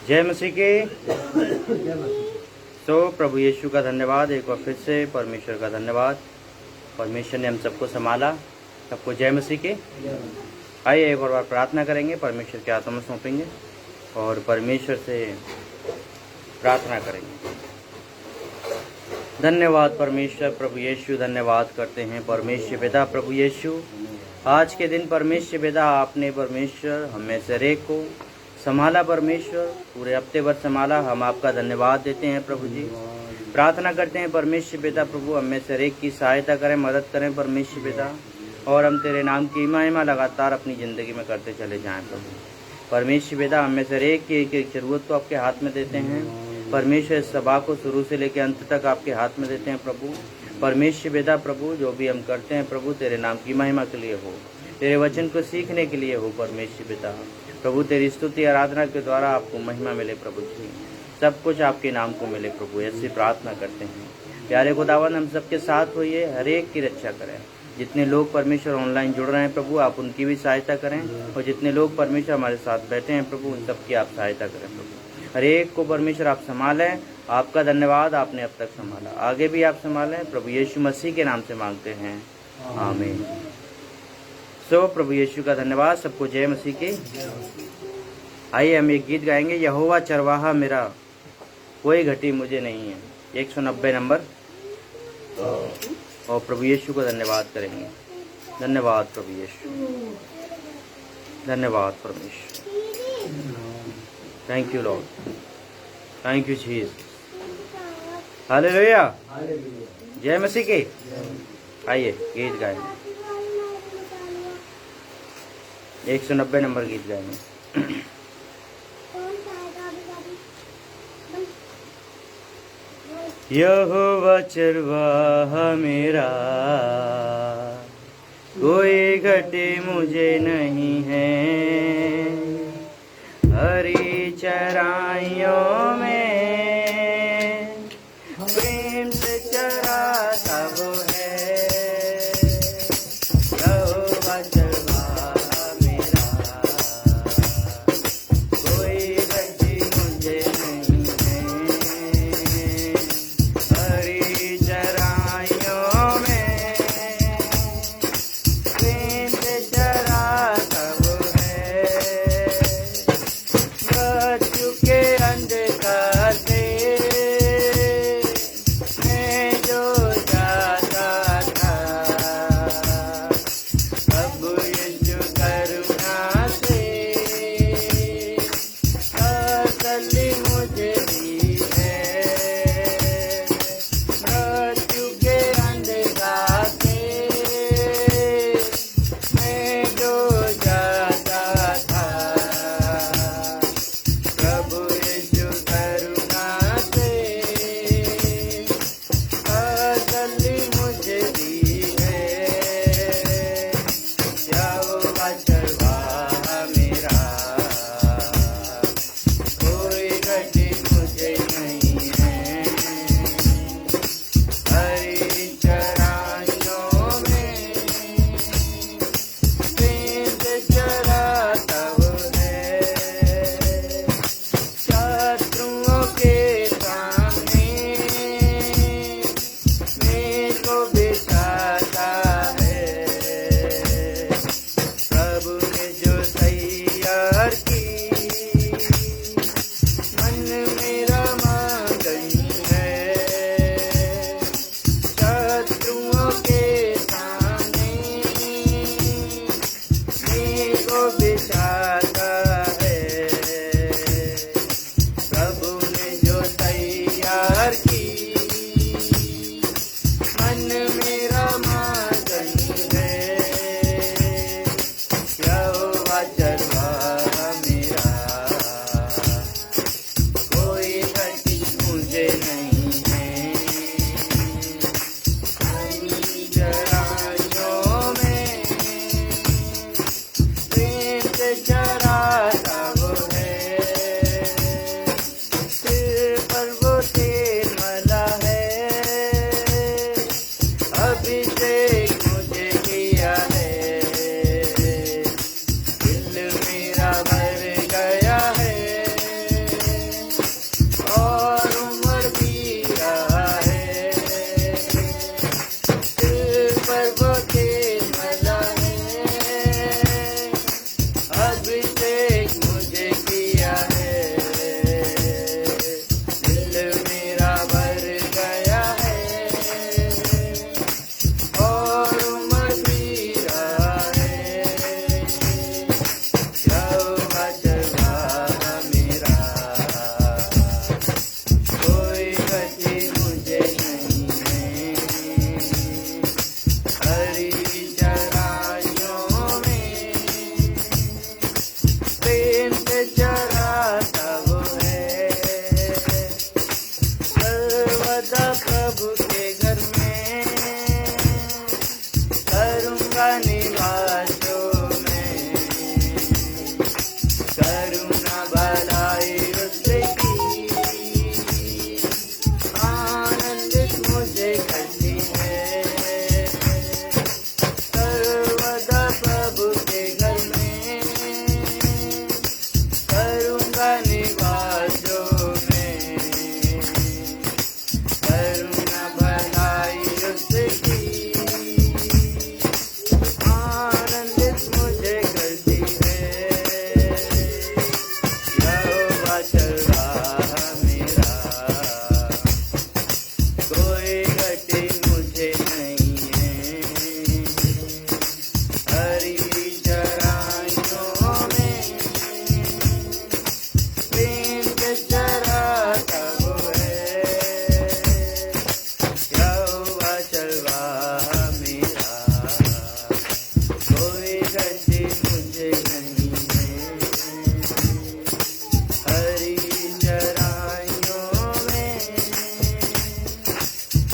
जय मसीह के। तो प्रभु यीशु का धन्यवाद, एक बार फिर से परमेश्वर का धन्यवाद। परमेश्वर ने हम सबको संभाला। सबको जय मसीह के। आइए एक और बार प्रार्थना करेंगे, परमेश्वर के हाथों में सौंपेंगे और परमेश्वर से प्रार्थना करेंगे। धन्यवाद परमेश्वर, प्रभु यीशु धन्यवाद करते हैं परमेश्वर पिता। प्रभु यीशु आज के दिन परमेश्वर पिता आपने परमेश्वर हमें से हर एक को संभाला, परमेश्वर पूरे हफ्ते भर संभाला। हम आपका धन्यवाद देते हैं प्रभु जी। प्रार्थना करते हैं परमेश्वर पिता प्रभु हमें से हर एक की सहायता करें, मदद करें परमेश्वर पिता, और हम तेरे नाम की महिमा लगातार अपनी ज़िंदगी में करते चले जाएं प्रभु। परमेश्वर पिता हमें से हर एक की एक ज़रूरत को आपके हाथ में देते हैं परमेश्वर। इस सभा को शुरू से लेकर अंत तक आपके हाथ में देते हैं प्रभु। परमेश्वर पिता प्रभु जो भी हम करते हैं प्रभु तेरे नाम की महिमा के लिए हो, तेरे वचन को सीखने के लिए हो परमेश्वर पिता प्रभु। तेरी स्तुति आराधना के द्वारा आपको महिमा मिले प्रभु जी, सब कुछ आपके नाम को मिले प्रभु, ऐसी प्रार्थना करते हैं। प्यारे खुदावन हम सबके साथ होइए, हर एक की रक्षा करें। जितने लोग परमेश्वर ऑनलाइन जुड़ रहे हैं प्रभु आप उनकी भी सहायता करें, और जितने लोग परमेश्वर हमारे साथ बैठे हैं प्रभु उन सबकी आप सहायता करें प्रभु। हर एक को परमेश्वर आप संभालें। आपका धन्यवाद, आपने अब तक संभाला, आगे भी आप संभालें प्रभु। यीशु मसीह के नाम से मांगते हैं, आमीन। सो प्रभु यीशु का धन्यवाद। सबको जय मसीह की। आइए हम एक गीत गाएंगे, यहोवा चरवाहा मेरा कोई घटी मुझे नहीं है, 190 नंबर, और प्रभु यीशु को धन्यवाद करेंगे। धन्यवाद प्रभु यीशु, धन्यवाद परमेश्वर। Thank you Lord, thank you Jesus. Hallelujah, जय मसीह की। आइए गीत गाएंगे, 190 नंबर गीत गाएंगे। यहोवा चरवाहा मेरा कोई घटे मुझे नहीं है, हरी चराइयों में प्रेम से चराता वो है। यहोवा चरवाहा मेरा कोई घटी मुझे नहीं है, हरी चराइयों में प्रेम से चराता वो है। मृत्यु के अंधकार से मैं जो जाता था, अब यीशु करुणा से तसल्ली मुझे दी है। मृत्यु के अंधकार से मैं जो जाता था, प्रभु यीशु करुणा से तसल्ली मुझे दी है। यहोवा चरवाहा मेरा कोई घटी प्रेम के चराता वो है, यहोवा चलवा मेरा, कोई गति मुझे नहीं है। हरी चराइयों में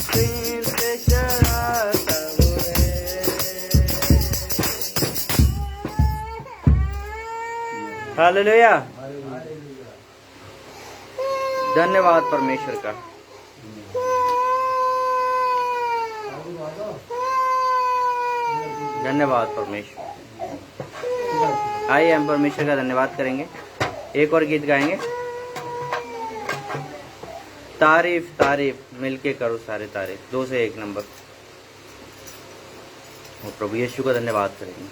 प्रेम से चराता वो है। हालेलुया। धन्यवाद परमेश्वर का। धन्यवाद परमेश्वर। आइए हम परमेश्वर का धन्यवाद करेंगे। एक और गीत गाएंगे, तारीफ तारीफ मिलके करो सारे तारीफ, 2 से 1 नंबर। और प्रभु यीशु का धन्यवाद करेंगे।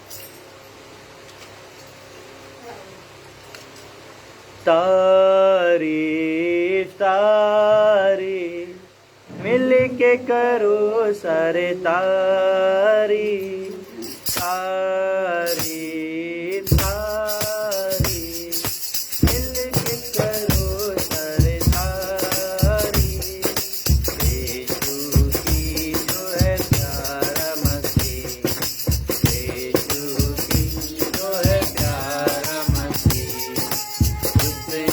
तारीफ तारीफ मिलके करो सारे तारीफ, तारीफ तारीफ मिलके करो सारे तारीफ। यीशु की जो है प्यारा मसीह, यीशु की जो है प्यारा मसीह, उसने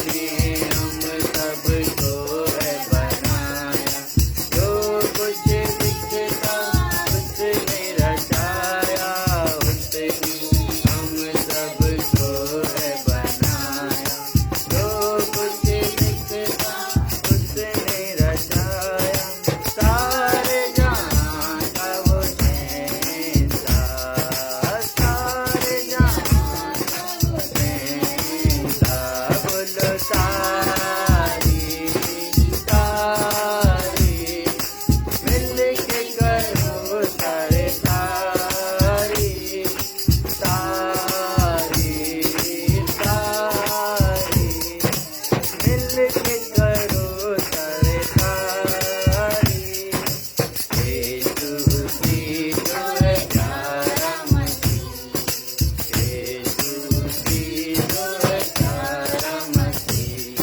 हम सबको है बनाया, जो कुछ दिखता उसने रचाया, उसने हम सबको है बनाया, जो कुछ दिखता उसने रचाया। सारे जहां का वो चेता, सारे जहां का वो चेता, बोलो तारीफ तारीफ मिलके करो सारे तारीफ, तारीफ तारीफ मिलके करो सारे तारीफ। यीशु की जो है प्यारा मसीह, यीशु की जो है प्यारा मसीह,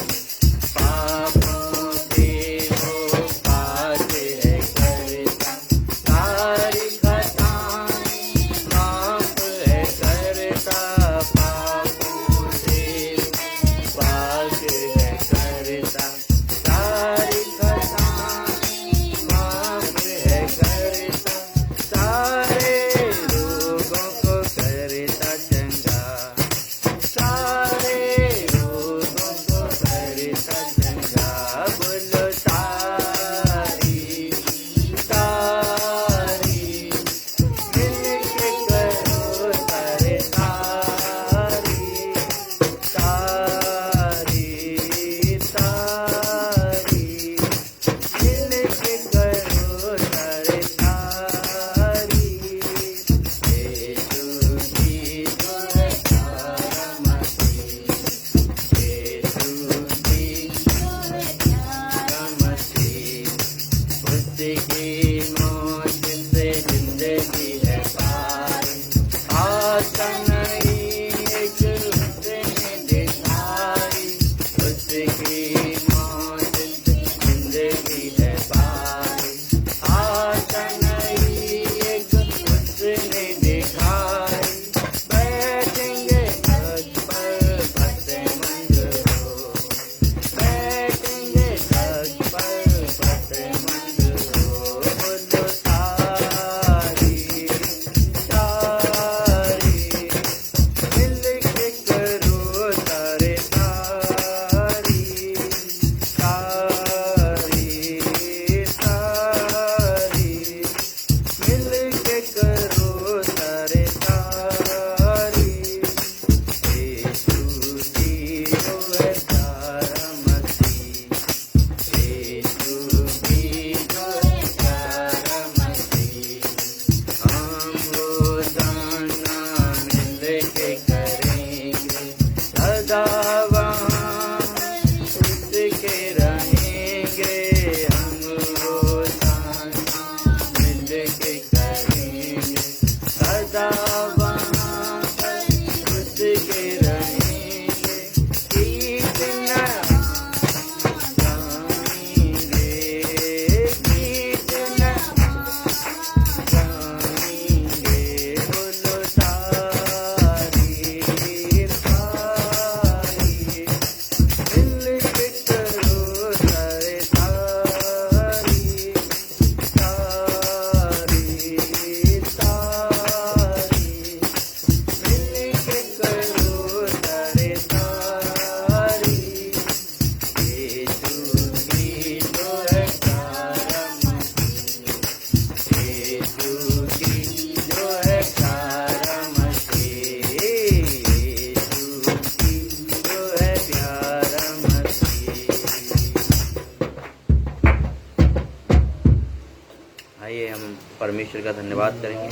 परमेश्वर का धन्यवाद करेंगे।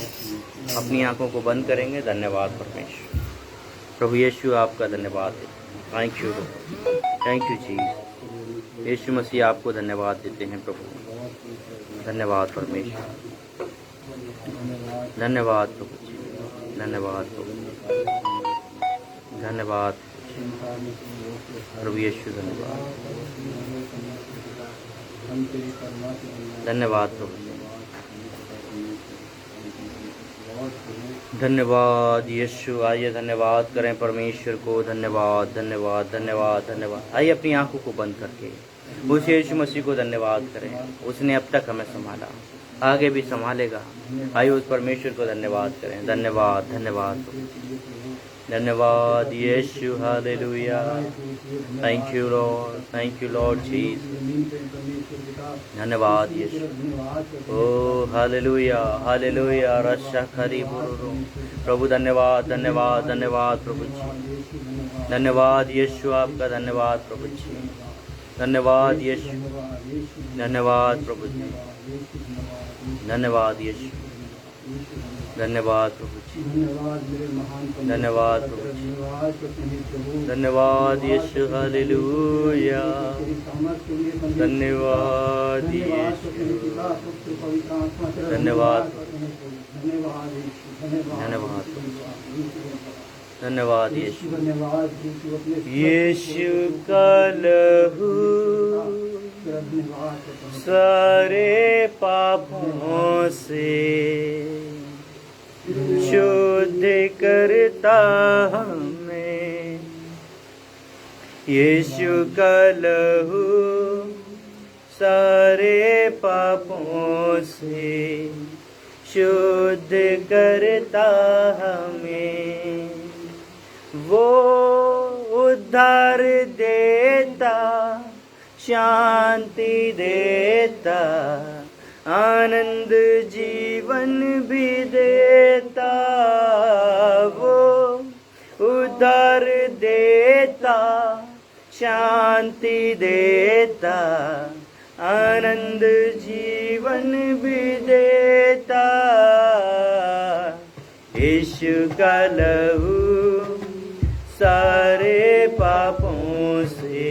अपनी आंखों को बंद करेंगे। धन्यवाद परमेश्वर। प्रभु यीशु आपका धन्यवाद है। थैंक यू, थैंक यू जी। यीशु मसीह आपको धन्यवाद देते हैं प्रभु। धन्यवाद परमेश्वर, धन्यवाद प्रभु जी, धन्यवाद प्रभु, धन्यवाद प्रभु यीशु, धन्यवाद, धन्यवाद प्रभु, धन्यवाद यीशु। आइए धन्यवाद करें परमेश्वर को। धन्यवाद, धन्यवाद, धन्यवाद, धन्यवाद। आइए अपनी आंखों को बंद करके उस यीशु मसीह को धन्यवाद करें। उसने अब तक हमें संभाला, आगे भी संभालेगा। आइए उस परमेश्वर को धन्यवाद करें। धन्यवाद, धन्यवाद, धन्यवाद Yeshu. Hallelujah. Thank you Lord Jesus. धन्यवाद यीशु। ओ हालेलुया, हालेलुया। रशा खरी बुरुरु प्रभु। धन्यवाद, धन्यवाद, धन्यवाद प्रभु जी। धन्यवाद यीशु, आपका धन्यवाद प्रभु जी। धन्यवाद यीशु, धन्यवाद प्रभु जी। धन्यवाद यीशु, धन्यवाद प्रभु जी। धन्यवाद प्रभु जी। धन्यवाद यीशु। हालेलुया। धन्यवाद यीशु। धन्यवाद, धन्यवाद, धन्यवाद यीशु। यीशु का लहू सारे पापों से शुद्ध करता हमें। यीशु का लहू सारे पापों से शुद्ध करता हमें। वो उद्धार देता, शांति देता, आनंद जीवन भी देता। वो उद्धार देता, शांति देता, आनंद जीवन भी देता। यीशु का लहू सारे पापों से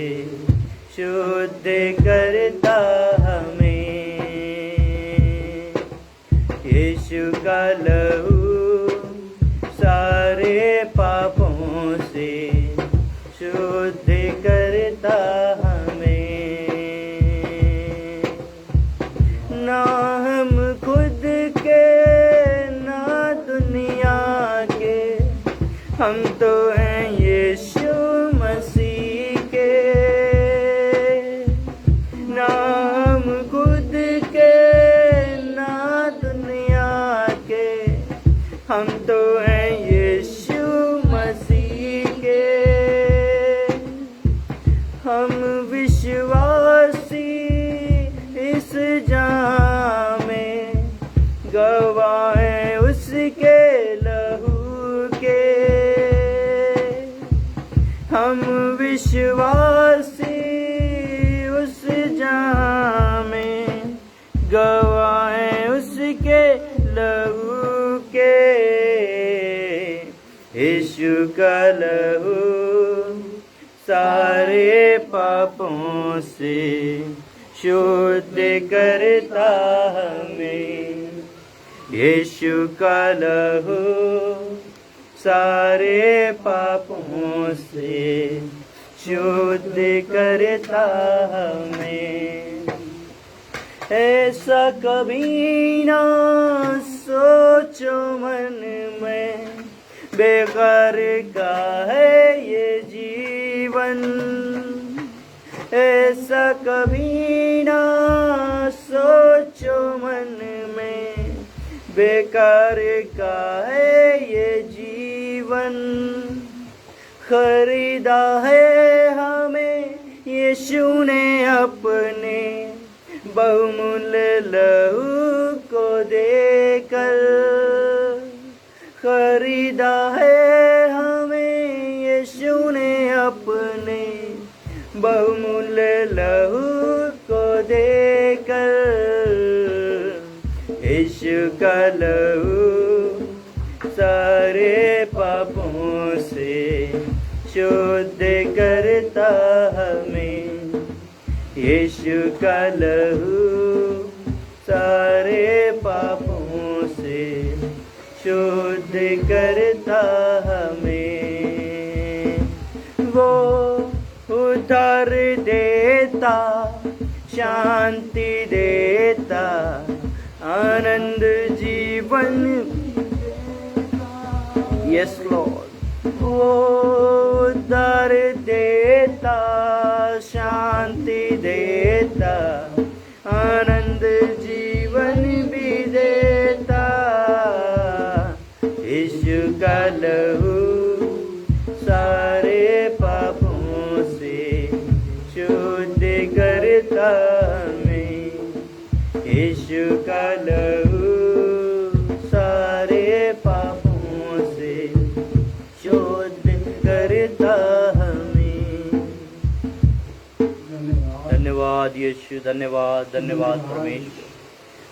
शुद्ध करता हमें। यीशु का लहू सारे पापों से शुद्ध करता हमें। ना हम खुद के ना दुनिया के, हम तो हैं यीशु मसीह के। ना हम खुद के ना दुनिया के, हम तो हैं यीशु मसीह के। हम विश्वासी इस जहां में गवाह हैं उसके लहू के। हम विश्वासी उस जहां में गवाह हैं उसके लहू के। यीशु का लहू सारे पापों से शुद्ध करता हमें। यीशु का लहू सारे पापों से शुद्ध करता हमें। ऐसा कभी ना सोचो मन में, बेकार का है ये जीवन। ऐसा कभी ना सोचो मन में, बेकार का है ये जीवन। खरीदा है हमें यीशु ने अपने बहुमूल्य लहू को देकर। खरीदा है हमें यीशु ने अपने बहुमूल्य लहू को देकर। यीशु का लहू सारे पापों से शुद्ध करता हमें। यीशु का लहू सारे पापों से शुद्ध करता हमें। वो उद्धार देता, शांति देता, आनंद जीवन। Yes Lord. वो उद्धार देता, शांति देता, आनंद जीवन भी देता। यीशु का लहू सारे पापों से शुद्ध करता हमें। यीशु का लहू सारे पापों से शुद्ध करता हमें। धन्यवाद यीशु, धन्यवाद धन्यवाद परमेश्वर।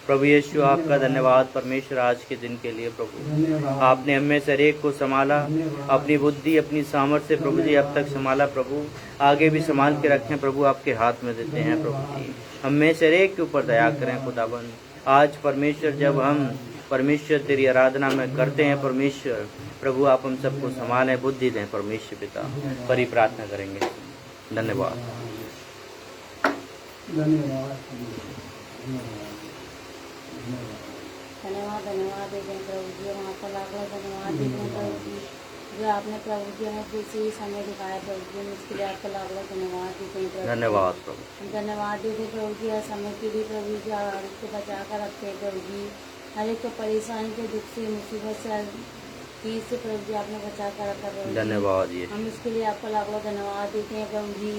प्रभु यीशु आपका धन्यवाद परमेश्वर आज के दिन के लिए। प्रभु आपने हमें से हर एक को संभाला, अपनी बुद्धि अपनी सामर्थ्य से प्रभु जी अब तक संभाला। प्रभु आगे भी संभाल के रखें प्रभु, आपके हाथ में देते हैं प्रभु जी। हमें से हर एक के ऊपर दया करें खुदाबंद। आज परमेश्वर जब हम परमेश्वर तेरी आराधना में करते हैं परमेश्वर प्रभु, आप हम सबको संभालें, बुद्धि दें परमेश्वर पिता। पर ही प्रार्थना करेंगे। धन्यवाद धन्यवाद धन्यवाद देते हैं प्रभु जी। हम आपका लाख लाख धन्यवाद देते हैं प्रभु जी, जो आपने प्रभु जी हमें जैसे ही समय दिखाया प्रभु जी, हम इसके लिए आपका लाख लाख धन्यवाद देते हैं प्रभु। धन्यवाद प्रभु। हम धन्यवाद देते हैं प्रभु जी हर समय के लिए प्रभु जी, हर एक को बचा कर रखते हैं प्रभु जी, हर एक को परेशानी के दुख से मुसीबत से चीज से प्रभु जी आपने बचा कर रखा प्रभु जी। धन्यवाद ये हम इसके लिए आपका लाख लाख धन्यवाद देते हैं प्रभु जी।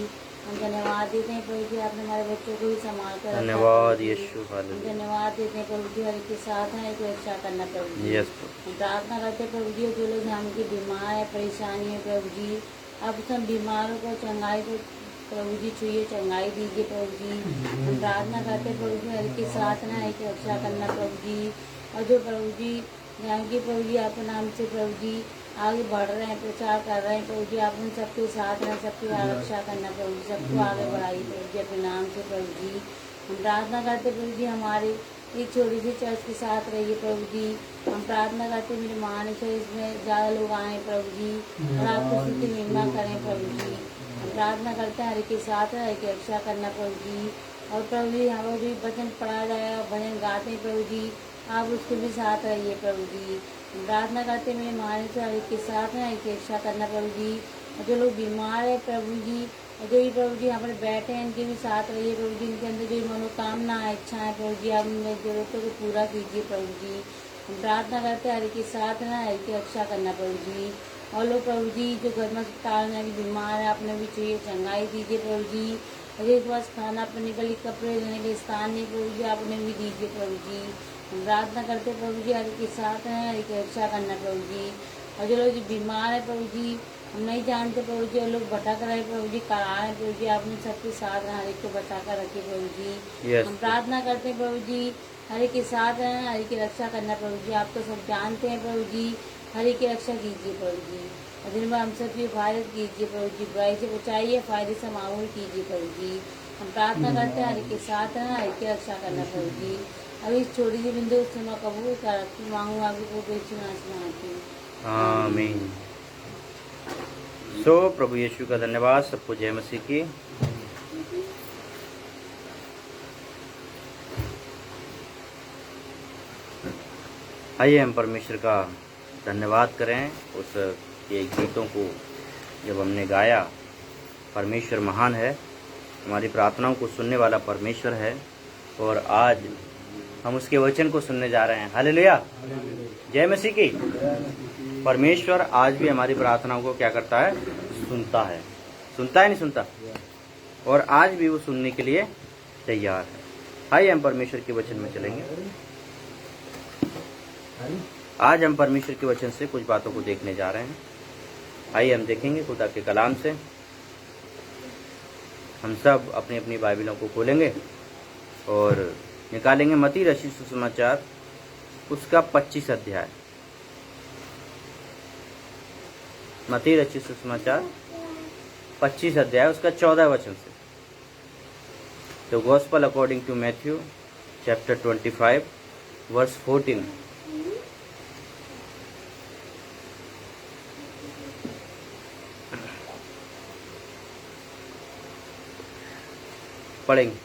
हम धन्यवाद देते हैं प्रभु जी, आपने हमारे बच्चों को भी संभाल कर रखा। धन्यवाद यीशु। हम धन्यवाद देते हैं प्रभु जी, हर एक के साथ हैं एक रक्षा करना प्रभु जी। यस हम प्रार्थना करते हैं प्रभु जी, जो लोग हम की बीमार है परेशानी है प्रभु जी, आप सब बीमारों को चंगाई को प्रभु जी छुइए, चंगाई दीजिए प्रभु जी। हम प्रार्थना करते हैं प्रभु जी, हर एक के साथ ना एक रक्षा करना प्रभु जी। और जो प्रभु जी जानकी प्रभु जी आपके नाम से प्रभु जी आगे बढ़ रहे हैं, प्रचार कर रहे हैं प्रभु जी, आप उन सबके साथ हैं, सबकी रक्षा करना प्रभु जी, सबको आगे बढ़ाइए प्रभु जी अपने नाम से प्रभु जी। हम प्रार्थना करते प्रभु जी, हमारे एक छोटी सी चर्च के साथ रहिए प्रभु जी। हम प्रार्थना करते मेरे मान से इसमें ज़्यादा लोग आए प्रभु जी, और आप किसी की महिमा करें प्रभु जी। हम प्रार्थना करते हैं हर एक के साथ हर एक रक्षा करना प्रभु जी। और प्रभु जी हमें भी वचन पढ़ा जाएगा, भजन गाते हैं प्रभु जी, आप उसके भी साथ रहिए प्रभु जी। प्रार्थना करते मेरे माने से हर एक के साथ हैं, एक रक्षा करना प्रभु जी। और जो लोग बीमार है प्रभु जी, और जो भी प्रभु जी यहाँ पर बैठे हैं इनके भी साथ रहिए प्रभु जी। इनके अंदर जो मनोकामना है, इच्छा है प्रभु जी, आप उनकी जरूरतों को पूरा कीजिए प्रभु जी। हम प्रार्थना करते हैं हर एक के साथ हैं, हर एक की रक्षा करना प्रभु जी। और लोग प्रभु जी जो घर में अस्पताल में भी बीमार है, आपने भी चाहिए चंगाई दीजिए प्रभु जी। और एक बार खाना पीने के लिए कपड़े लेने के स्थान नहीं प्रभु जी, आपने भी दीजिए प्रभु जी। हम प्रार्थना करते प्रभु जी, हर एक के साथ हैं, हर एक रक्षा करना प्रभु जी। और जो लोग जो बीमार है प्रभु जी, हम नहीं जानते प्रभु जी, और लोग भटक रहे प्रभु जी, कहाँ है प्रभु जी, आपने सबके साथ हैं, हर एक को बचा कर रखिए प्रभु जी। हम प्रार्थना करते हैं प्रभु जी, हर एक के साथ हैं, हर एक की रक्षा करना प्रभु जी। आप तो सब जानते हैं प्रभु जी, हर एक की रक्षा कीजिए प्रभु जी। और दिन में हम सब की हिफाजत कीजिए प्रभु जी, बुराई से बचाइए, फायदे से मामूल कीजिए प्रभु जी। हम प्रार्थना करते हैं हर एक के साथ हैं, हर एक की रक्षा करना प्रभु जी। अभी इस छोटी सी बिंदु से मैं कबूल कर मांगू आगे को बेचनाती हूँ। आमीन। सो प्रभु यीशु का धन्यवाद। सबको जय मसीह की। आइए हम परमेश्वर का धन्यवाद करें। उस ये गीतों को जब हमने गाया, परमेश्वर महान है, हमारी प्रार्थनाओं को सुनने वाला परमेश्वर है, और आज हम उसके वचन को सुनने जा रहे हैं। हालेलुया, जय मसीह की। परमेश्वर आज भी हमारी प्रार्थनाओं को क्या करता है? सुनता है। सुनता है नहीं सुनता? और आज भी वो सुनने के लिए तैयार है। आइए हम परमेश्वर के वचन में चलेंगे। आज हम परमेश्वर के वचन से कुछ बातों को देखने जा रहे हैं। आइए हम देखेंगे खुदा के कलाम से। हम सब अपनी अपनी बाइबलों को खोलेंगे और निकालेंगे मत्ती रचित सुसमाचार उसका 25 अध्याय, मत्ती रचित सुसमाचार 25 अध्याय उसका 14 वचन से। तो gospel according to Matthew chapter 25 verse 14। पढ़ेंगे।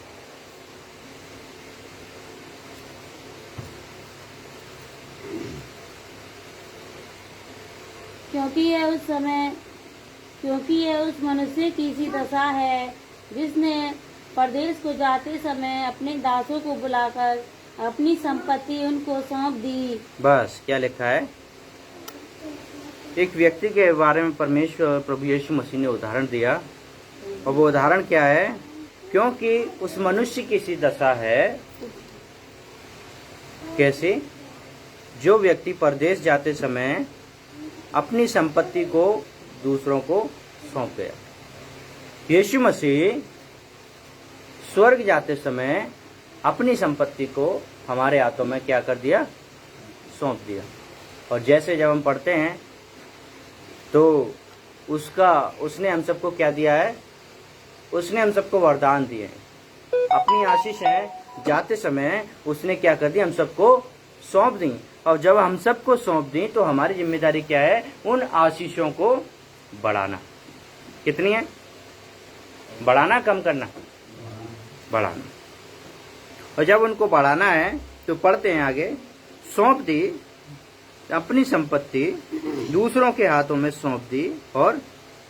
क्योंकि यह उस मनुष्य की सी दशा है जिसने परदेश को जाते समय अपने दासों को बुलाकर अपनी संपत्ति उनको सौंप दी। बस क्या लिखा है, एक व्यक्ति के बारे में परमेश्वर प्रभु यीशु मसीह ने उदाहरण दिया, और वो उदाहरण क्या है, क्योंकि उस मनुष्य की सी दशा है। कैसे? जो व्यक्ति परदेश जाते समय अपनी संपत्ति को दूसरों को सौंप गया। यीशु मसीह स्वर्ग जाते समय अपनी संपत्ति को हमारे हाथों में क्या कर दिया, सौंप दिया। और जैसे जब हम पढ़ते हैं तो उसने हम सबको क्या दिया है, उसने हम सबको वरदान दिए हैं। अपनी आशीषें जाते समय उसने क्या कर दी, हम सबको सौंप दी। और जब हम सबको सौंप दी तो हमारी जिम्मेदारी क्या है, उन आशीषों को बढ़ाना। कितनी है? बढ़ाना, कम करना? बढ़ाना। और जब उनको बढ़ाना है तो पढ़ते हैं आगे, सौंप दी अपनी संपत्ति दूसरों के हाथों में सौंप दी। और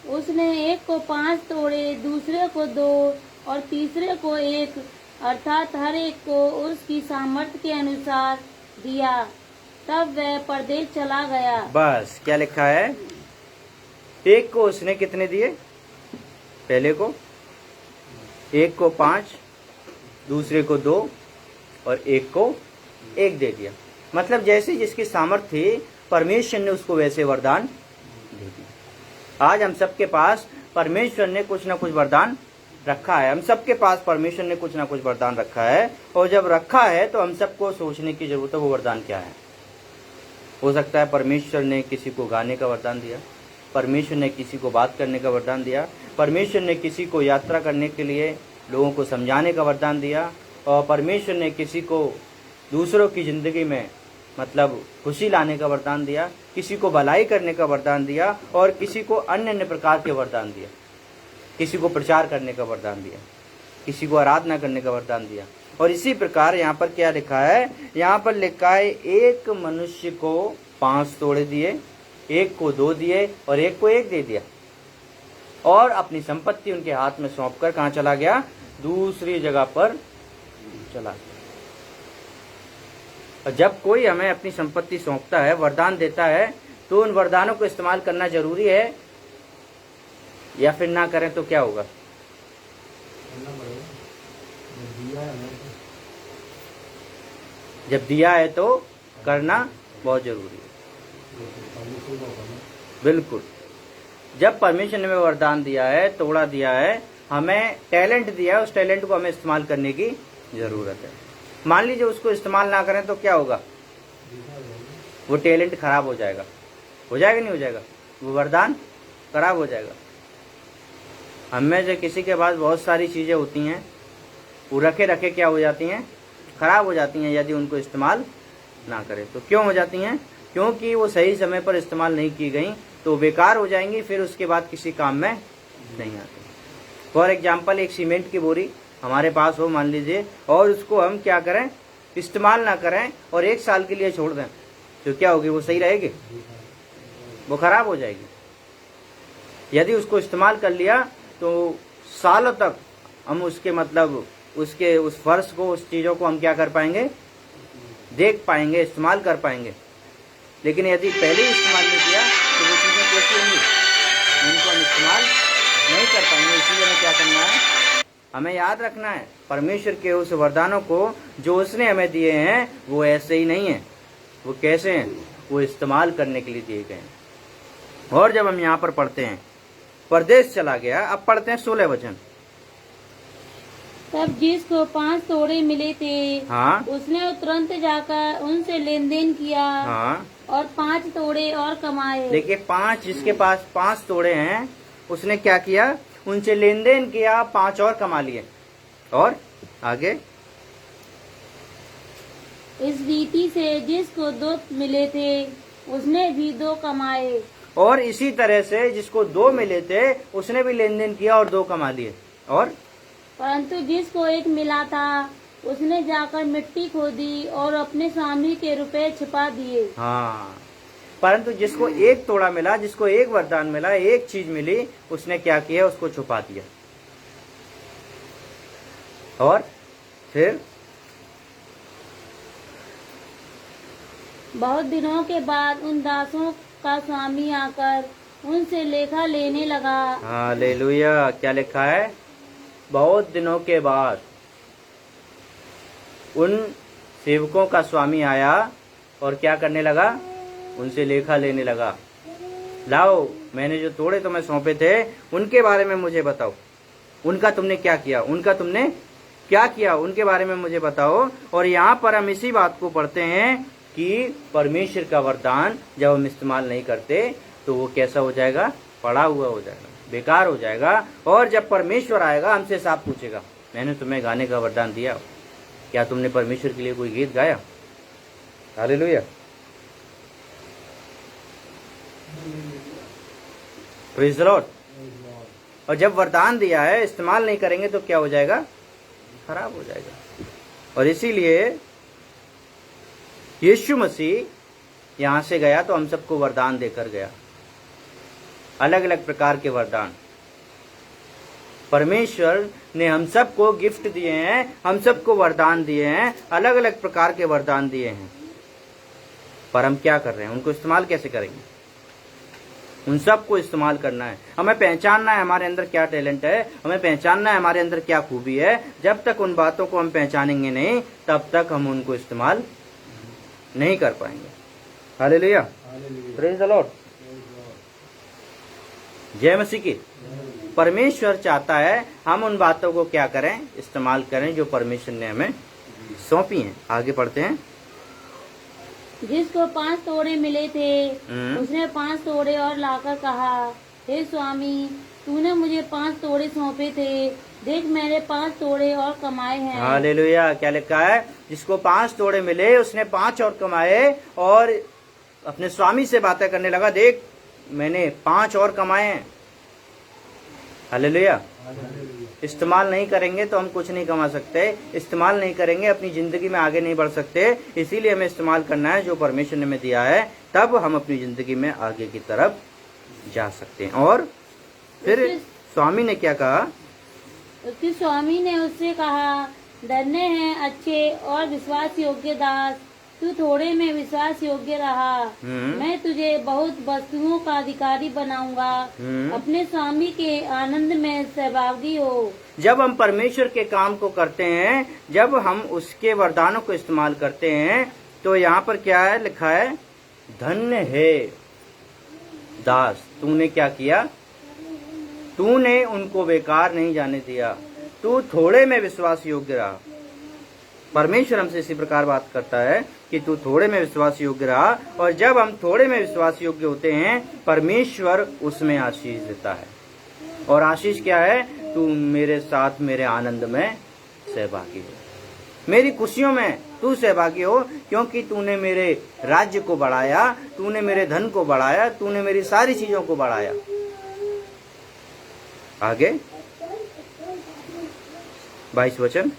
उसने एक को 5 तोड़े, दूसरे को 2 और तीसरे को 1, अर्थात हर एक को उसकी सामर्थ्य के अनुसार दिया। तब वह परदेश चला गया। बस क्या लिखा है, एक को उसने कितने दिए, पहले को एक को 5, दूसरे को 2 और एक को 1 दे दिया। मतलब जैसे जिसकी सामर्थ्य थी परमेश्वर ने उसको वैसे वरदान दे दिया। आज हम सबके पास परमेश्वर ने कुछ ना कुछ वरदान रखा है। हम सबके पास परमेश्वर ने कुछ ना कुछ वरदान रखा है, और जब रखा है तो हम सबको सोचने की जरूरत है वो वरदान क्या है। हो सकता है परमेश्वर ने किसी को गाने का वरदान दिया, परमेश्वर ने किसी को बात करने का वरदान दिया, परमेश्वर ने किसी को यात्रा करने के लिए लोगों को समझाने का वरदान दिया, और परमेश्वर ने किसी को दूसरों की ज़िंदगी में मतलब खुशी लाने का वरदान दिया, किसी को भलाई करने का वरदान दिया, और किसी को अन्य अन्य प्रकार के वरदान दिया। किसी को प्रचार करने का वरदान दिया, किसी को आराधना करने का वरदान दिया। और इसी प्रकार यहाँ पर क्या लिखा है, यहाँ पर लिखा है एक मनुष्य को 5 तोड़े दिए, एक को 2 दिए और एक को 1 दे दिया, और अपनी संपत्ति उनके हाथ में सौंपकर कहाँ चला गया, दूसरी जगह पर चला गया। और जब कोई हमें अपनी संपत्ति सौंपता है, वरदान देता है, तो उन वरदानों को इस्तेमाल करना जरूरी है, या फिर ना करें तो क्या होगा। जब दिया है तो करना बहुत जरूरी है। बिल्कुल, जब परमेश्वर ने हमें वरदान दिया है, तोड़ा दिया है, हमें टैलेंट दिया है, उस टैलेंट को हमें इस्तेमाल करने की जरूरत है। मान लीजिए उसको इस्तेमाल ना करें तो क्या होगा, वो टैलेंट खराब हो जाएगा। हो जाएगा नहीं हो जाएगा, वो वरदान खराब हो जाएगा। हमें से किसी के पास बहुत सारी चीजें होती हैं, वो रखे रखे क्या हो जाती हैं, खराब हो जाती हैं यदि उनको इस्तेमाल ना करें तो। क्यों हो जाती हैं? क्योंकि वो सही समय पर इस्तेमाल नहीं की गई तो बेकार हो जाएंगी, फिर उसके बाद किसी काम में नहीं आती। फॉर एग्जाम्पल, एक सीमेंट की बोरी हमारे पास हो मान लीजिए, और उसको हम क्या करें, इस्तेमाल ना करें और 1 साल के लिए छोड़ दें, तो क्या होगी, वो सही रहेगी? वो खराब हो जाएगी। यदि उसको इस्तेमाल कर लिया तो सालों तक हम उसके मतलब उसके उस फर्श को, उस चीज़ों को हम क्या कर पाएंगे, देख पाएंगे, इस्तेमाल कर पाएंगे। लेकिन यदि पहले ही इस्तेमाल नहीं किया तो वो चीज़ें कैसी होंगी, उनको हम इस्तेमाल नहीं कर पाएंगे। इसीलिए हमें क्या करना है, हमें याद रखना है परमेश्वर के उस वरदानों को जो उसने हमें दिए हैं वो ऐसे ही नहीं है। वो कैसे हैं, वो इस्तेमाल करने के लिए दिए गए हैं। और जब हम यहाँ पर पढ़ते हैं परदेश चला गया, अब पढ़ते हैं 16 वचन। तब जिसको 5 तोड़े मिले थे हाँ उसने तुरंत जाकर उनसे लेन देन किया हाँ। और 5 तोड़े और कमाए। देखिए 5, जिसके पास 5 तोड़े हैं उसने क्या किया, उनसे लेन देन किया, 5 और कमा लिए। और आगे, इस रीति से जिसको 2 मिले थे उसने भी 2 कमाए। और इसी तरह से जिसको 2 मिले थे उसने भी लेन देन किया और 2 कमा लिए। और परंतु जिसको 1 मिला था उसने जाकर मिट्टी खोदी और अपने स्वामी के रुपए छिपा दिए। हाँ, परंतु जिसको 1 तोड़ा मिला, जिसको 1 वरदान मिला, 1 चीज मिली, उसने क्या किया, उसको छुपा दिया। और फिर बहुत दिनों के बाद उन दासों का स्वामी आकर उनसे लेखा लेने लगा। हालेलुया। क्या लिखा है, बहुत दिनों के बाद उन सेवकों का स्वामी आया और क्या करने लगा, उनसे लेखा लेने लगा। लाओ, मैंने जो तोड़े तुम्हें सौंपे थे उनके बारे में मुझे बताओ, उनका तुमने क्या किया, उनका तुमने क्या किया, उनके बारे में मुझे बताओ। और यहाँ पर हम इसी बात को पढ़ते हैं कि परमेश्वर का वरदान जब हम इस्तेमाल नहीं करते तो वो कैसा हो जाएगा, पड़ा हुआ हो जाएगा, बेकार हो जाएगा। और जब परमेश्वर आएगा हमसे साफ पूछेगा, मैंने तुम्हें गाने का वरदान दिया, क्या तुमने परमेश्वर के लिए कोई गीत गाया? हालेलुया। Praise the Lord. और जब वरदान दिया है इस्तेमाल नहीं करेंगे तो क्या हो जाएगा, खराब हो जाएगा। और इसीलिए यीशु मसीह यहां से गया तो हम सबको वरदान देकर गया, अलग अलग प्रकार के वरदान। परमेश्वर ने हम सबको गिफ्ट दिए हैं, हम सबको वरदान दिए हैं, अलग अलग प्रकार के वरदान दिए हैं। पर हम क्या कर रहे हैं, उनको इस्तेमाल कैसे करेंगे? उन सबको इस्तेमाल करना है। हमें पहचानना है हमारे अंदर क्या टैलेंट है, हमें पहचानना है हमारे अंदर क्या खूबी है। जब तक उन बातों को हम पहचानेंगे नहीं तब तक हम उनको इस्तेमाल नहीं कर पाएंगे। हालेलुया, प्रेज़ द लॉर्ड, जय मसीह की। परमेश्वर चाहता है हम उन बातों को क्या करें, इस्तेमाल करें जो परमेश्वर ने हमें सौंपी हैं। आगे पढ़ते हैं। जिसको 5 तोड़े मिले थे उसने 5 तोड़े और लाकर कहा, हे स्वामी, तूने मुझे 5 तोड़े सौंपे थे, देख मैंने 5 तोड़े और कमाए हैं। हालेलुया। क्या लिखा है, जिसको 5 तोड़े मिले उसने 5 और कमाए। और अपने स्वामी से बातें करने लगा, देख मैंने 5 और कमाए हैं। हालेलुया। इस्तेमाल नहीं करेंगे तो हम कुछ नहीं कमा सकते, इस्तेमाल नहीं करेंगे अपनी जिंदगी में आगे नहीं बढ़ सकते। इसीलिए हमें इस्तेमाल करना है जो परमेश्वर ने हमें दिया है, तब हम अपनी जिंदगी में आगे की तरफ जा सकते हैं। और फिर स्वामी ने क्या कहा, उसके स्वामी ने उससे कहा, धन्य है अच्छे और विश्वास योग्य दास, तू थोड़े में विश्वास योग्य रहा, मैं तुझे बहुत वस्तुओं का अधिकारी बनाऊंगा, अपने स्वामी के आनंद में सहभागी हो। जब हम परमेश्वर के काम को करते हैं, जब हम उसके वरदानों को इस्तेमाल करते हैं, तो यहाँ पर क्या है लिखा है, धन्य है दास, तूने क्या किया, तूने उनको बेकार नहीं जाने दिया, तू थोड़े में विश्वास योग्य रहा। परमेश्वर हमसे इसी प्रकार बात करता है कि तू थोड़े में विश्वास योग्य रहा। और जब हम थोड़े में विश्वास योग्य होते हैं, परमेश्वर उसमें आशीष देता है। और आशीष क्या है, तू मेरे साथ मेरे आनंद में सहभागी हो, मेरी खुशियों में तू सहभागी हो, क्योंकि तूने मेरे राज्य को बढ़ाया, तूने मेरे धन को बढ़ाया, तूने मेरी सारी चीजों को बढ़ाया। आगे 22 वचन।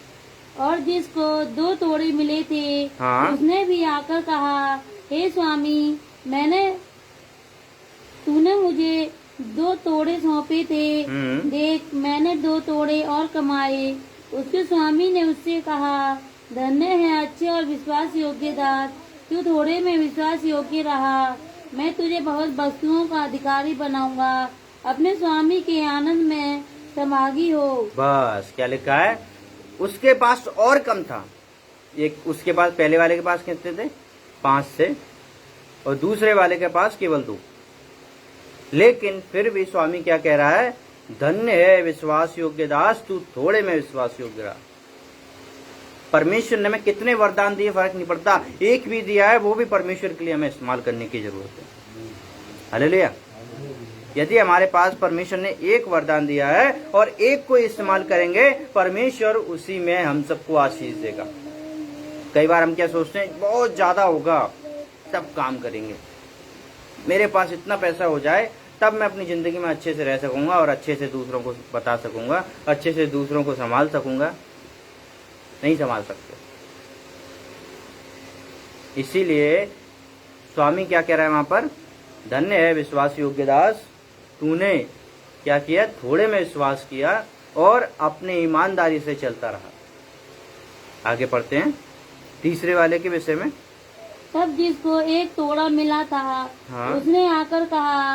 और जिसको 2 तोड़े मिले थे उसने भी आकर कहा, हे स्वामी, तूने मुझे 2 तोड़े सौंपे थे, देख मैंने 2 तोड़े और कमाए। उसके स्वामी ने उससे कहा, धन्य है अच्छे और विश्वास योग्य दास, तू थोड़े में विश्वास योग्य रहा, मैं तुझे बहुत वस्तुओं का अधिकारी बनाऊंगा, अपने स्वामी के आनंद में सहभागी हो। बस क्या लिखा है, उसके पास और कम था। एक उसके पास, पहले वाले के पास कितने थे, 5 थे, और दूसरे वाले के पास केवल 2। लेकिन फिर भी स्वामी क्या कह रहा है, धन्य है विश्वास योग्य दास, तू थोड़े में विश्वास योग्य रहा। परमेश्वर ने हमें कितने वरदान दिए फर्क नहीं पड़ता, एक भी दिया है वो भी परमेश्वर के लिए हमें इस्तेमाल करने की जरूरत है। हालेलुया। यदि हमारे पास परमेश्वर ने एक वरदान दिया है और एक को इस्तेमाल करेंगे, परमेश्वर उसी में हम सबको आशीष देगा। कई बार हम क्या सोचते हैं, बहुत ज्यादा होगा तब काम करेंगे, मेरे पास इतना पैसा हो जाए तब मैं अपनी जिंदगी में अच्छे से रह सकूंगा और अच्छे से दूसरों को बता सकूंगा, अच्छे से दूसरों को संभाल सकूंगा। नहीं संभाल सकते। इसीलिए स्वामी क्या कह रहा है वहां पर, धन्य है विश्वास योग्य दास, तूने क्या किया, थोड़े में विश्वास किया और अपने ईमानदारी से चलता रहा। आगे पढ़ते हैं तीसरे वाले के विषय में। तब जिसको एक तोड़ा मिला था, हाँ। उसने आकर कहा,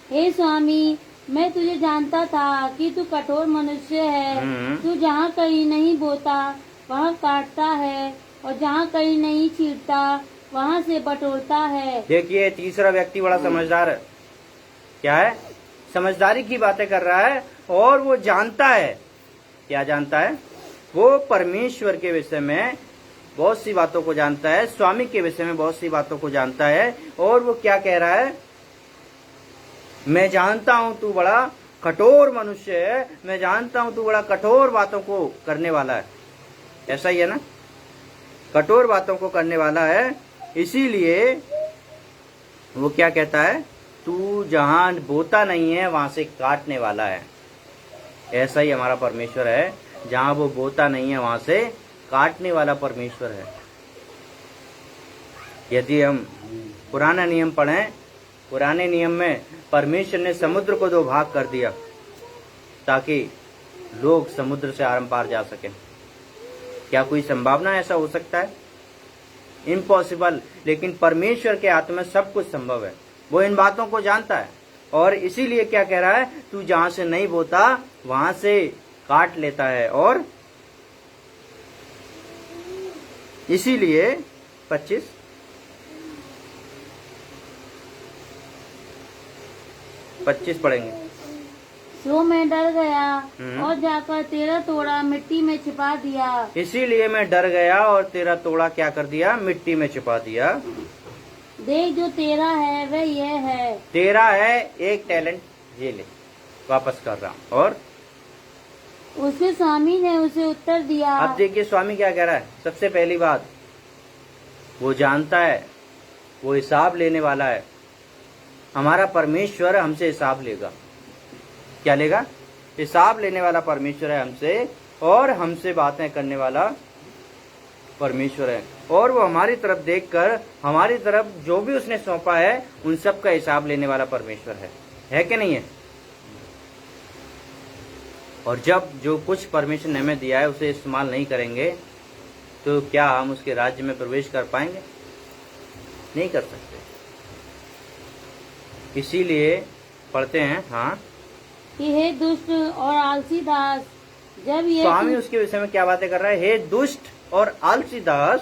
हे स्वामी, मैं तुझे जानता था कि तू कठोर मनुष्य है। तू जहाँ कहीं नहीं बोता वहाँ काटता है, और जहाँ कहीं नहीं छींटता वहाँ से बटोरता है। देखिए तीसरा व्यक्ति बड़ा समझदार है। क्या है, समझदारी की बातें कर रहा है और वो जानता है। क्या जानता है, वो परमेश्वर के विषय में बहुत सी बातों को जानता है, स्वामी के विषय में बहुत सी बातों को जानता है। और वो क्या कह रहा है, मैं जानता हूं तू बड़ा कठोर मनुष्य है, मैं जानता हूं तू बड़ा कठोर बातों को करने वाला है। ऐसा ही है ना, कठोर बातों को करने वाला है। इसीलिए वो क्या कहता है, तू जहां बोता नहीं है वहां से काटने वाला है। ऐसा ही हमारा परमेश्वर है, जहां वो बोता नहीं है वहां से काटने वाला परमेश्वर है। यदि हम पुराना नियम पढ़ें, पुराने नियम में परमेश्वर ने समुद्र को 2 भाग कर दिया ताकि लोग समुद्र से आरम पार जा सकें। क्या कोई संभावना ऐसा हो सकता है? इम्पॉसिबल। लेकिन परमेश्वर के हाथ में सब कुछ संभव है। वो इन बातों को जानता है और इसीलिए क्या कह रहा है, तू जहां से नहीं बोता वहां से काट लेता है। और इसीलिए 25 पढ़ेंगे। सो मैं डर गया और जाकर तेरा तोड़ा मिट्टी में छिपा दिया। इसीलिए मैं डर गया और तेरा तोड़ा क्या कर दिया, मिट्टी में छिपा दिया। देख जो तेरा है वह यह है। तेरा है एक टैलेंट, ये ले, वापस कर रहा हूँ। और उसके स्वामी ने उसे उत्तर दिया। अब देखिए स्वामी क्या कह रहा है। सबसे पहली बात, वो जानता है, वो हिसाब लेने वाला है। हमारा परमेश्वर हमसे हिसाब लेगा। क्या लेगा? हिसाब लेने वाला परमेश्वर है हमसे, और हमसे बातें करने वाला परमेश्वर है। और वो हमारी तरफ देखकर, हमारी तरफ जो भी उसने सौंपा है उन सब का हिसाब लेने वाला परमेश्वर है कि नहीं है? और जब जो कुछ परमेश्वर ने हमें दिया है उसे इस्तेमाल नहीं करेंगे तो क्या हम उसके राज्य में प्रवेश कर पाएंगे? नहीं कर सकते। इसीलिए पढ़ते हैं, हाँ, कि हे दुष्ट और आलसी दास, जब ये स्वामी उसके विषय में क्या बातें कर रहा है। हे दुष्ट और आलसी दास,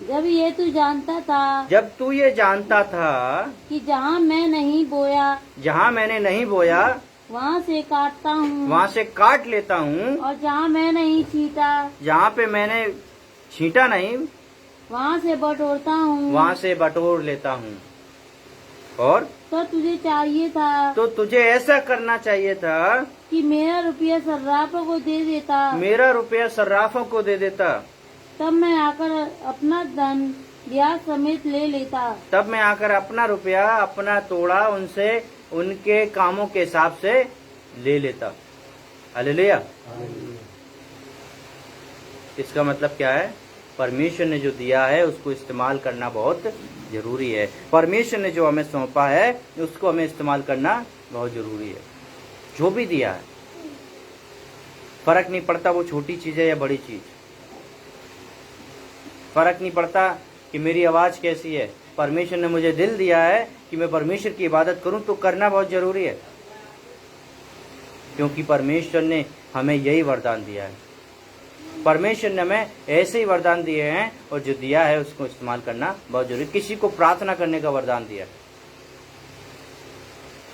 जब ये तू जानता था, जब तू ये जानता था कि जहाँ मैं नहीं बोया, जहाँ मैंने नहीं बोया वहाँ से काटता हूँ, वहाँ से काट लेता हूँ, और जहाँ मैं नहीं छींटा, जहाँ पे मैंने छींटा नहीं वहाँ से बटोरता हूँ, वहाँ से बटोर लेता हूँ। और तो तुझे चाहिए था, तो तुझे ऐसा करना चाहिए था कि मेरा रुपया सर्राफों को दे देता, मेरा रुपया सर्राफों को दे देता, तब मैं आकर अपना धन ब्याज समेत ले लेता। तब मैं आकर अपना रुपया, अपना तोड़ा उनसे उनके कामों के हिसाब से ले लेता। हालेलुया। इसका मतलब क्या है? परमेश्वर ने जो दिया है उसको इस्तेमाल करना बहुत जरूरी है। परमेश्वर ने जो हमें सौंपा है उसको हमें इस्तेमाल करना बहुत जरूरी है। जो भी दिया है, फर्क नहीं पड़ता वो छोटी चीज है या बड़ी चीज, फर्क नहीं पड़ता कि मेरी आवाज कैसी है। परमेश्वर ने मुझे दिल दिया है कि मैं परमेश्वर की इबादत करूं, तो करना बहुत जरूरी है, क्योंकि परमेश्वर ने हमें यही वरदान दिया है। परमेश्वर ने हमें ऐसे ही वरदान दिए हैं और जो दिया है उसको इस्तेमाल करना बहुत जरूरी। किसी को प्रार्थना करने का वरदान दिया,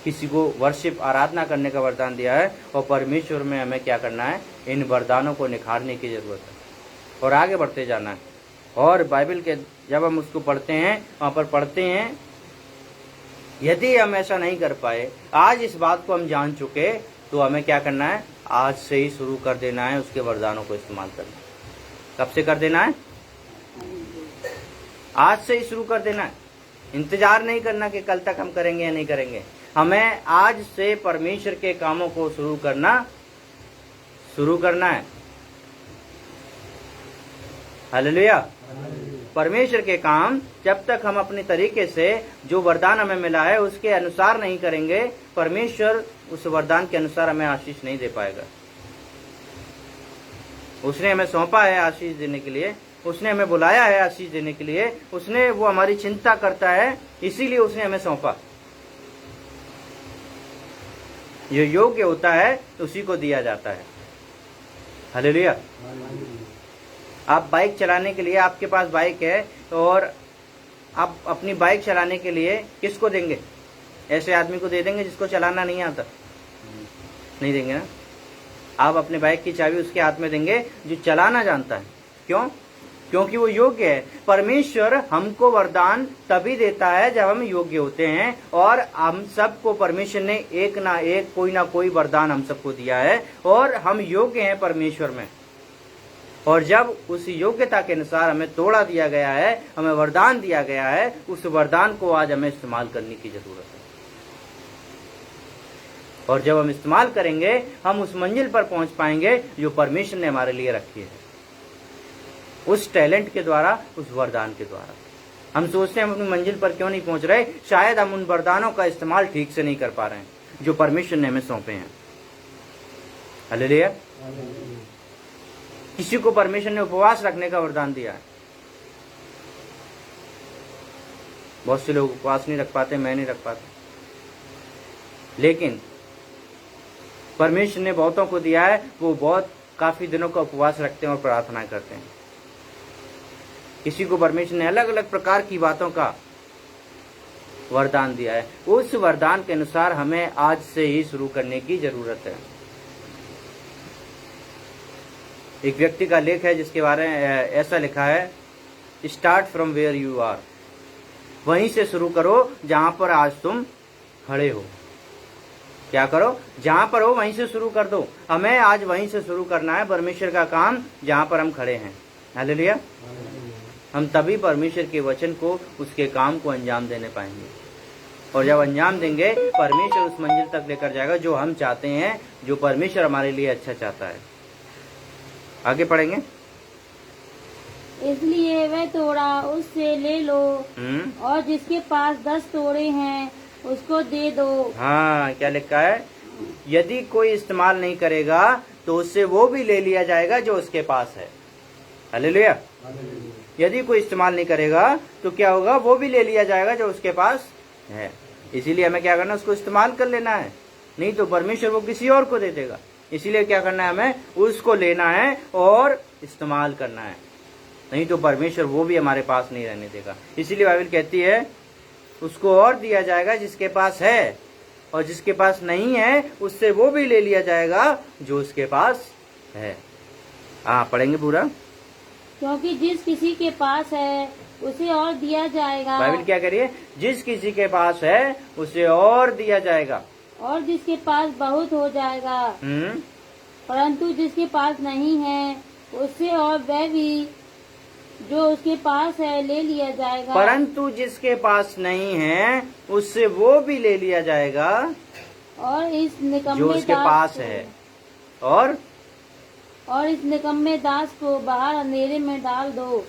किसी को वर्शिप आराधना करने का वरदान दिया है, और परमेश्वर में हमें क्या करना है, इन वरदानों को निखारने की ज़रूरत है और आगे बढ़ते जाना है। और बाइबल के जब हम उसको पढ़ते हैं, वहाँ पर पढ़ते हैं, यदि हम ऐसा नहीं कर पाए, आज इस बात को हम जान चुके, तो हमें क्या करना है, आज से ही शुरू कर देना है उसके वरदानों को इस्तेमाल करना। कब से कर देना है? आज से ही शुरू कर देना है। इंतजार नहीं करना कि कल तक हम करेंगे या नहीं करेंगे। हमें आज से परमेश्वर के कामों को शुरू करना है। हालेलुया। परमेश्वर के काम जब तक हम अपने तरीके से जो वरदान हमें मिला है उसके अनुसार नहीं करेंगे, परमेश्वर उस वरदान के अनुसार हमें आशीष नहीं दे पाएगा। उसने हमें सौंपा है आशीष देने के लिए, उसने हमें बुलाया है आशीष देने के लिए, वो हमारी चिंता करता है, इसीलिए उसने हमें सौंपा। जो योग्य होता है उसी को दिया जाता है। हालेलुया। आप बाइक चलाने के लिए, आपके पास बाइक है और आप अपनी बाइक चलाने के लिए किसको देंगे? ऐसे आदमी को दे देंगे जिसको चलाना नहीं आता? नहीं देंगे ना। आप अपने बाइक की चाबी उसके हाथ में देंगे जो चलाना जानता है। क्यों? क्योंकि वो योग्य है। परमेश्वर हमको वरदान तभी देता है जब हम योग्य होते हैं, और हम सबको परमेश्वर ने एक ना एक, कोई ना कोई वरदान हम सबको दिया है, और हम योग्य हैं परमेश्वर में। और जब उस योग्यता के अनुसार हमें तोड़ा दिया गया है, हमें वरदान दिया गया है, उस वरदान को आज हमें इस्तेमाल करने की जरूरत है। और जब हम इस्तेमाल करेंगे, हम उस मंजिल पर पहुंच पाएंगे जो परमेश्वर ने हमारे लिए रखी है, उस टैलेंट के द्वारा, उस वरदान के द्वारा। हम सोचते हैं हम अपनी मंजिल पर क्यों नहीं पहुंच रहे, शायद हम उन वरदानों का इस्तेमाल ठीक से नहीं कर पा रहे हैं जो परमेश्वर ने हमें सौंपे हैं। हालेलुया। किसी को परमेश्वर ने उपवास रखने का वरदान दिया है। बहुत से लोग उपवास नहीं रख पाते, मैं नहीं रख पाता, लेकिन परमेश्वर ने बहुतों को दिया है, वो बहुत काफी दिनों का उपवास रखते हैं और प्रार्थना करते हैं। किसी को परमेश्वर ने अलग अलग प्रकार की बातों का वरदान दिया है, उस वरदान के अनुसार हमें आज से ही शुरू करने की जरूरत है। एक व्यक्ति का लेख है जिसके बारे में ऐसा लिखा है, start from where you are. वहीं से शुरू करो जहां पर आज तुम खड़े हो। क्या करो? जहां पर हो वहीं से शुरू कर दो। हमें आज वहीं से शुरू करना है परमेश्वर का काम जहां पर हम खड़े हैं। हालेलुया। हम तभी परमेश्वर के वचन को, उसके काम को अंजाम देने पाएंगे, और जब अंजाम देंगे परमेश्वर उस मंजिल तक लेकर जाएगा जो हम चाहते हैं, जो परमेश्वर हमारे लिए अच्छा चाहता है। आगे पढ़ेंगे। इसलिए वह तोड़ा उससे ले लो, और जिसके पास 10 तोड़े हैं उसको दे दो। हाँ, क्या लिखा है? यदि कोई इस्तेमाल नहीं करेगा तो उससे वो भी ले लिया जाएगा जो उसके पास है। हालेलुया। यदि कोई इस्तेमाल नहीं करेगा तो क्या होगा? वो भी ले लिया जाएगा जो उसके पास है। इसीलिए हमें क्या करना है? उसको इस्तेमाल कर लेना है, नहीं तो परमेश्वर वो किसी और को दे देगा। इसीलिए क्या करना है? हमें उसको लेना है और इस्तेमाल करना है, नहीं तो परमेश्वर वो भी हमारे पास नहीं रहने देगा। इसीलिए बाइबल कहती है उसको और दिया जाएगा जिसके पास है, और जिसके पास नहीं है उससे वो भी ले लिया जाएगा जो उसके पास है। पढ़ेंगे पूरा। क्योंकि जिस किसी के पास है उसे और दिया जाएगा। बाइबल क्या करिए? जिस किसी के पास है उसे और दिया जाएगा, और जिसके पास बहुत हो जाएगा। परंतु जिसके पास नहीं है उससे और वह भी जो उसके पास है ले लिया जाएगा। परंतु जिसके पास नहीं है उससे वो भी ले लिया जाएगा, और इस निकम्मे जो उसके पास है। और इस निकम्मे दास को बाहर अंधेरे में डाल दो,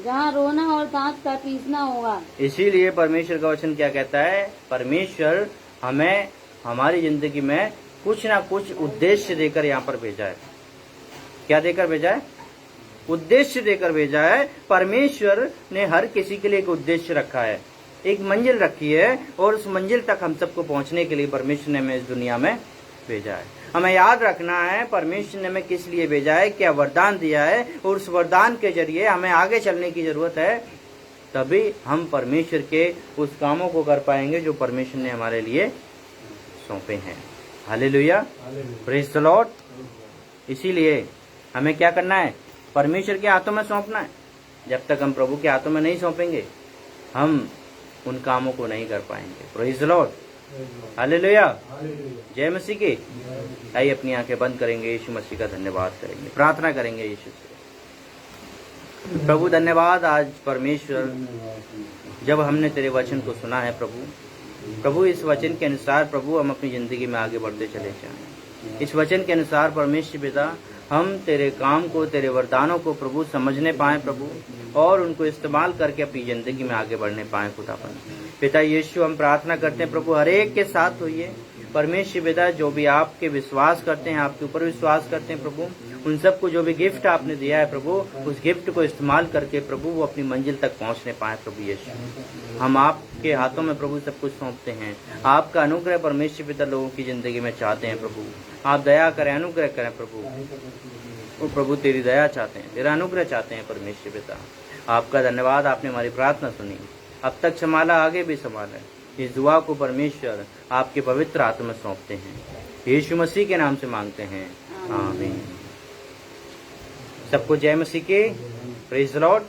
जहाँ रोना और दांत का पीसना होगा। इसीलिए परमेश्वर का वचन क्या कहता है? परमेश्वर हमें हमारी जिंदगी में कुछ ना कुछ उद्देश्य देकर यहाँ पर भेजा है। क्या देकर भेजा है? उद्देश्य देकर भेजा है। परमेश्वर ने हर किसी के लिए एक उद्देश्य रखा है, एक मंजिल रखी है, और उस मंजिल तक हम सबको पहुंचने के लिए परमेश्वर ने हमें इस दुनिया में भेजा है। हमें याद रखना है परमेश्वर ने हमें किस लिए भेजा है, क्या वरदान दिया है, और उस वरदान के जरिए हमें आगे चलने की जरूरत है। तभी हम परमेश्वर के उस कामों को कर पाएंगे जो परमेश्वर ने हमारे लिए सौंपे हैं। Hallelujah, praise the Lord. इसीलिए हमें क्या करना है? परमेश्वर के हाथों में सौंपना है। जब तक हम प्रभु के हाथों में नहीं सौंपेंगे, हम उन कामों को नहीं कर पाएंगे। प्रेज द लॉर्ड, हालेलुया, जय मसीह की। आइए अपनी आंखें बंद करेंगे, यीशु मसीह का धन्यवाद करेंगे, प्रार्थना करेंगे यीशु से। प्रभु धन्यवाद आज परमेश्वर, जब हमने तेरे वचन को सुना है प्रभु इस वचन के अनुसार प्रभु हम अपनी जिंदगी में आगे बढ़ते चले जाएं। इस वचन के अनुसार परमेश्वर पिता हम तेरे काम को, तेरे वरदानों को प्रभु समझने पाएं प्रभु, और उनको इस्तेमाल करके अपनी जिंदगी में आगे बढ़ने पाएं खुदावन। पिता यीशु हम प्रार्थना करते हैं प्रभु हर एक के साथ होइए परमेश्वर पिता, जो भी आपके विश्वास करते हैं, आपके ऊपर विश्वास करते हैं प्रभु, उन सबको जो भी गिफ्ट आपने दिया है प्रभु, उस गिफ्ट को इस्तेमाल करके प्रभु वो अपनी मंजिल तक पहुंचने पाए प्रभु यीशु। हम आपके हाथों में प्रभु सब कुछ सौंपते हैं। आपका अनुग्रह परमेश्वर पिता लोगों की जिंदगी में चाहते हैं प्रभु। आप दया करें, अनुग्रह करें प्रभु। वो प्रभु तेरी दया चाहते हैं, तेरा अनुग्रह चाहते हैं परमेश्वर पिता। आपका धन्यवाद, आपने हमारी प्रार्थना सुनी, अब तक संभाला, आगे भी संभाला। इस दुआ को परमेश्वर आपके पवित्र हाथ में सौंपते हैं, यीशु मसीह के नाम से मांगते हैं, आमीन। सबको जय मसीह के, प्रेज द लॉर्ड।